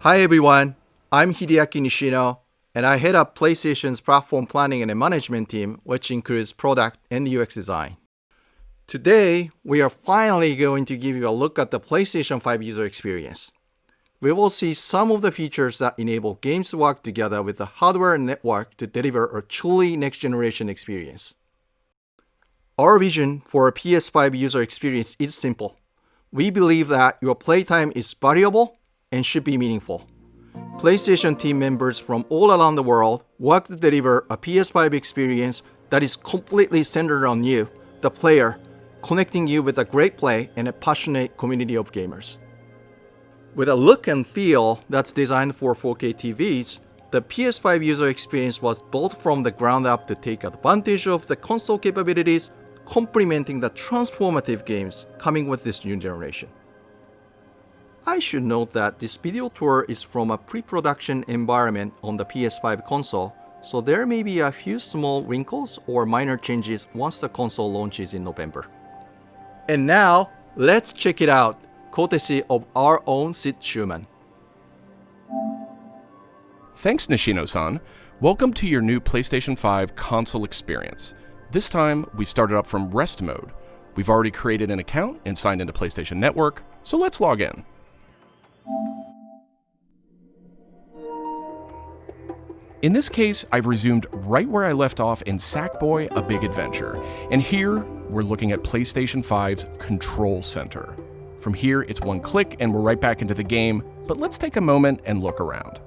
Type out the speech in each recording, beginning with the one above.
Hi everyone, I'm Hideaki Nishino, and I head up PlayStation's platform planning and management team, which includes product and UX design. Today, we are finally going to give you a look at the PlayStation 5 user experience. We will see some of the features that enable games to work together with the hardware and network to deliver a truly next-generation experience. Our vision for a PS5 user experience is simple. We believe that your playtime is valuable and should be meaningful. PlayStation team members from all around the world work to deliver a PS5 experience that is completely centered on you, the player, connecting you with a great play and a passionate community of gamers. With a look and feel that's designed for 4K TVs, the PS5 user experience was built from the ground up to take advantage of the console capabilities, complementing the transformative games coming with this new generation. I should note that this video tour is from a pre-production environment on the PS5 console, so there may be a few small wrinkles or minor changes once the console launches in November. And now, let's check it out, courtesy of our own Sid Schumann. Thanks, Nishino-san. Welcome to your new PlayStation 5 console experience. This time, we've started up from rest mode. We've already created an account and signed into PlayStation Network, so let's log in. In this case, I've resumed right where I left off in Sackboy: A Big Adventure, and here we're looking at PlayStation 5's Control Center. From here, it's one click and we're right back into the game, but let's take a moment and look around.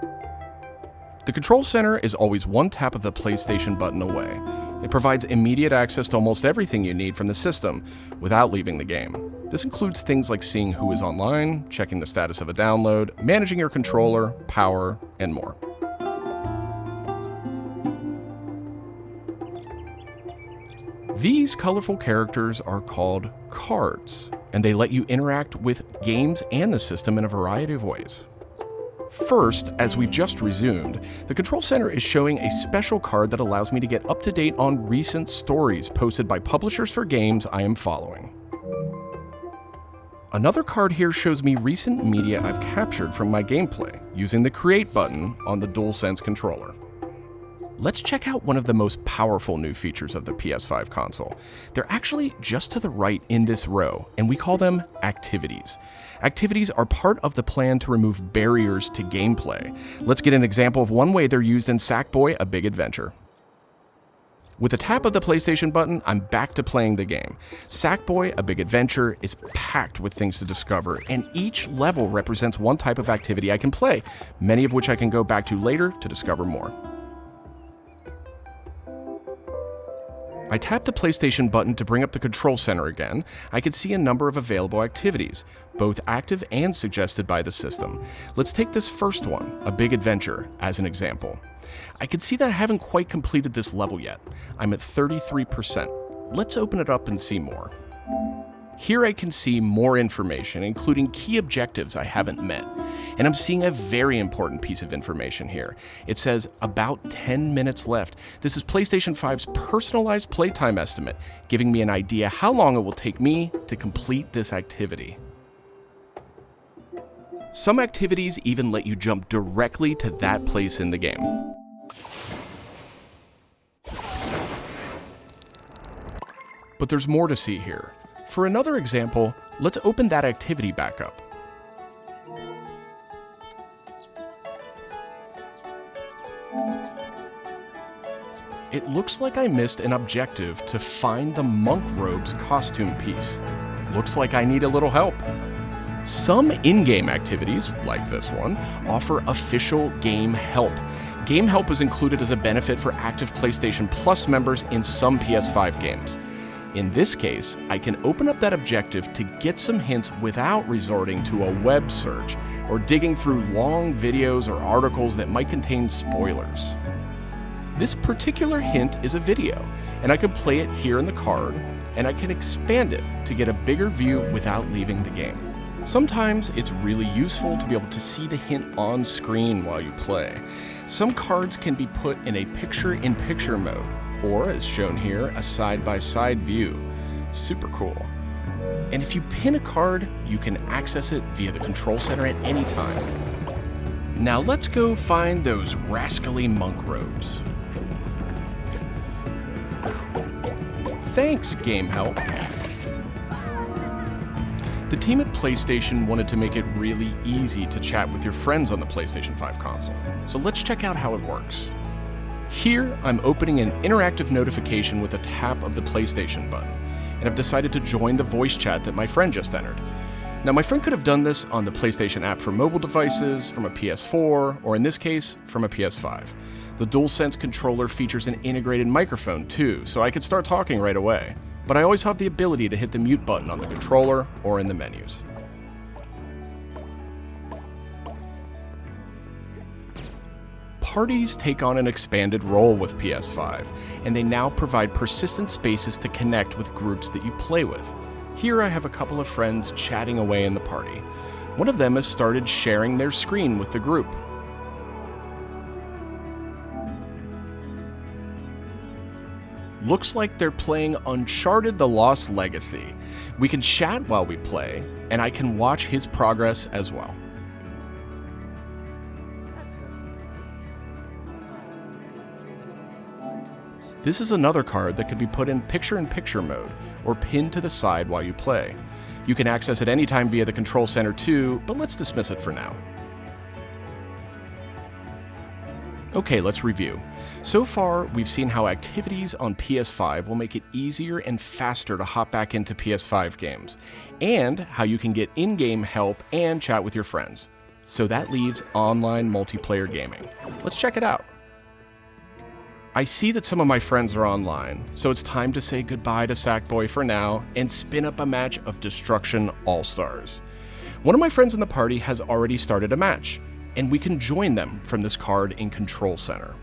The Control Center is always one tap of the PlayStation button away. It provides immediate access to almost everything you need from the system without leaving the game. This includes things like seeing who is online, checking the status of a download, managing your controller, power, and more. These colorful characters are called cards, and they let you interact with games and the system in a variety of ways. First, as we've just resumed, the Control Center is showing a special card that allows me to get up to date on recent stories posted by publishers for games I am following. Another card here shows me recent media I've captured from my gameplay using the Create button on the DualSense controller. Let's check out one of the most powerful new features of the PS5 console. They're actually just to the right in this row, and we call them activities. Activities are part of the plan to remove barriers to gameplay. Let's get an example of one way they're used in Sackboy: A Big Adventure. With a tap of the PlayStation button, I'm back to playing the game. Sackboy: A Big Adventure is packed with things to discover, and each level represents one type of activity I can play, many of which I can go back to later to discover more. I tap the PlayStation button to bring up the Control Center again. I can see a number of available activities, both active and suggested by the system. Let's take this first one, A Big Adventure, as an example. I can see that I haven't quite completed this level yet. I'm at 33%. Let's open it up and see more. Here I can see more information, including key objectives I haven't met. And I'm seeing a very important piece of information here. It says about 10 minutes left. This is PlayStation 5's personalized playtime estimate, giving me an idea how long it will take me to complete this activity. Some activities even let you jump directly to that place in the game. But there's more to see here. For another example, let's open that activity back up. It looks like I missed an objective to find the monk robe's costume piece. Looks like I need a little help. Some in-game activities, like this one, offer official game help. Game help is included as a benefit for active PlayStation Plus members in some PS5 games. In this case, I can open up that objective to get some hints without resorting to a web search or digging through long videos or articles that might contain spoilers. This particular hint is a video, and I can play it here in the card, and I can expand it to get a bigger view without leaving the game. Sometimes it's really useful to be able to see the hint on screen while you play. Some cards can be put in a picture-in-picture mode, or as shown here, a side-by-side view. Super cool. And if you pin a card, you can access it via the Control Center at any time. Now let's go find those rascally monk robes. Thanks, Game Help. The team at PlayStation wanted to make it really easy to chat with your friends on the PlayStation 5 console, so let's check out how it works. Here, I'm opening an interactive notification with a tap of the PlayStation button, and I've decided to join the voice chat that my friend just entered. Now, my friend could have done this on the PlayStation app for mobile devices, from a PS4, or in this case, from a PS5. The DualSense controller features an integrated microphone too, so I could start talking right away. But I always have the ability to hit the mute button on the controller or in the menus. Parties take on an expanded role with PS5, and they now provide persistent spaces to connect with groups that you play with. Here I have a couple of friends chatting away in the party. One of them has started sharing their screen with the group. Looks like they're playing Uncharted: The Lost Legacy. We can chat while we play, and I can watch his progress as well. This is another card that could be put in picture-in-picture mode, or pinned to the side while you play. You can access it anytime via the control center too, but let's dismiss it for now. Okay, let's review. So far, we've seen how activities on PS5 will make it easier and faster to hop back into PS5 games, and how you can get in-game help and chat with your friends. So that leaves online multiplayer gaming. Let's check it out. I see that some of my friends are online, so it's time to say goodbye to Sackboy for now and spin up a match of Destruction All-Stars. One of my friends in the party has already started a match, and we can join them from this card in Control Center.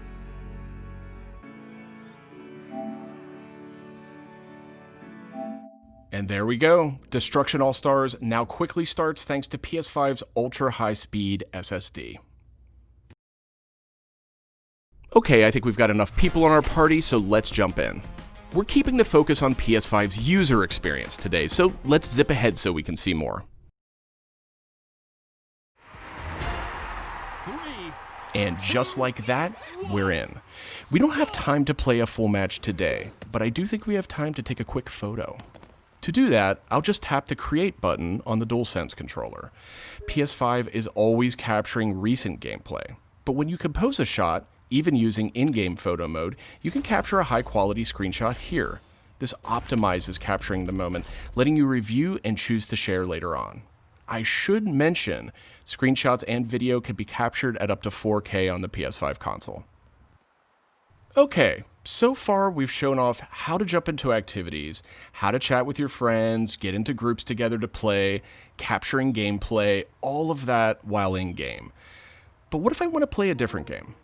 And there we go. Destruction All-Stars now quickly starts thanks to PS5's ultra-high-speed SSD. Okay, I think we've got enough people on our party, so let's jump in. We're keeping the focus on PS5's user experience today, so let's zip ahead so we can see more. And just like that, we're in. We don't have time to play a full match today, but I do think we have time to take a quick photo. To do that, I'll just tap the Create button on the DualSense controller. PS5 is always capturing recent gameplay, but when you compose a shot, even using in-game photo mode, you can capture a high-quality screenshot here. This optimizes capturing the moment, letting you review and choose to share later on. I should mention, screenshots and video can be captured at up to 4K on the PS5 console. Okay, so far we've shown off how to jump into activities, how to chat with your friends, get into groups together to play, capturing gameplay, all of that while in-game. But what if I want to play a different game?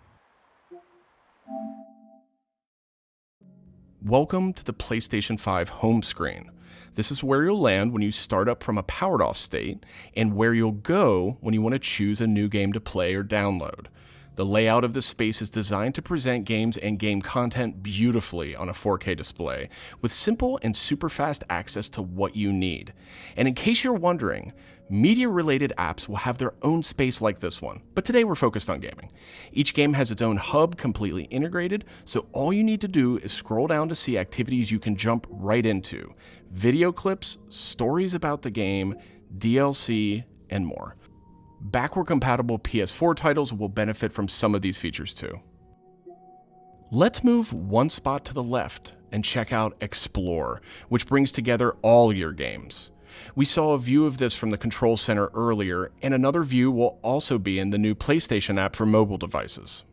Welcome to the PlayStation 5 home screen. This is where you'll land when you start up from a powered off state, and where you'll go when you want to choose a new game to play or download. The layout of this space is designed to present games and game content beautifully on a 4K display, with simple and super fast access to what you need. And in case you're wondering, media-related apps will have their own space like this one, but today we're focused on gaming. Each game has its own hub completely integrated, so all you need to do is scroll down to see activities you can jump right into. Video clips, stories about the game, DLC, and more. Backward-compatible PS4 titles will benefit from some of these features too. Let's move one spot to the left and check out Explore, which brings together all your games. We saw a view of this from the Control Center earlier, and another view will also be in the new PlayStation app for mobile devices.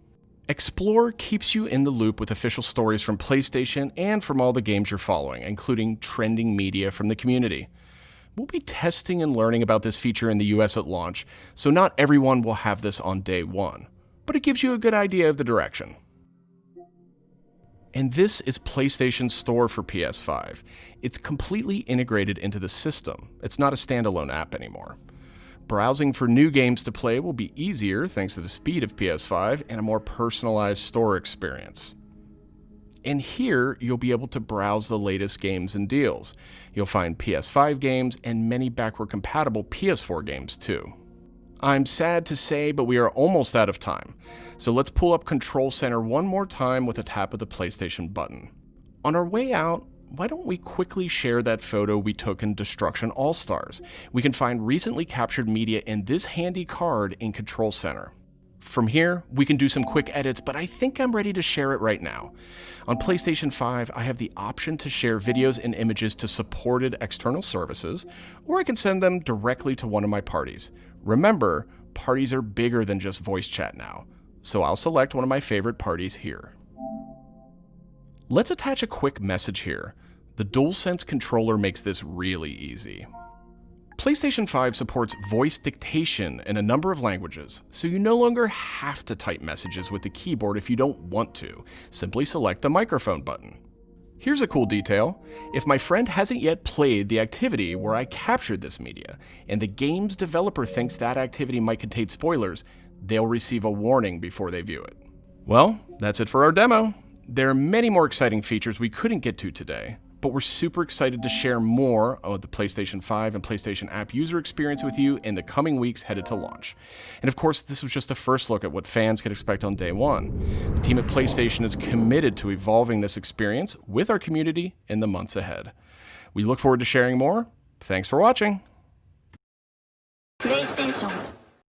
Explore keeps you in the loop with official stories from PlayStation and from all the games you're following, including trending media from the community. We'll be testing and learning about this feature in the US at launch, so not everyone will have this on day one, but it gives you a good idea of the direction. And this is PlayStation's store for PS5. It's completely integrated into the system. It's not a standalone app anymore. Browsing for new games to play will be easier thanks to the speed of PS5 and a more personalized store experience. And here, you'll be able to browse the latest games and deals. You'll find PS5 games and many backward-compatible PS4 games too. I'm sad to say, but we are almost out of time. So let's pull up Control Center one more time with a tap of the PlayStation button. On our way out, why don't we quickly share that photo we took in Destruction All-Stars? We can find recently captured media in this handy card in Control Center. From here, we can do some quick edits, but I think I'm ready to share it right now. On PlayStation 5, I have the option to share videos and images to supported external services, or I can send them directly to one of my parties. Remember, parties are bigger than just voice chat now, so I'll select one of my favorite parties here. Let's attach a quick message here. The DualSense controller makes this really easy. PlayStation 5 supports voice dictation in a number of languages, so you no longer have to type messages with the keyboard if you don't want to. Simply select the microphone button. Here's a cool detail. If my friend hasn't yet played the activity where I captured this media, and the game's developer thinks that activity might contain spoilers, they'll receive a warning before they view it. Well, that's it for our demo. There are many more exciting features we couldn't get to today, but we're super excited to share more of the PlayStation 5 and PlayStation app user experience with you in the coming weeks headed to launch. And of course, this was just a first look at what fans can expect on day one. The team at PlayStation is committed to evolving this experience with our community in the months ahead. We look forward to sharing more. Thanks for watching. PlayStation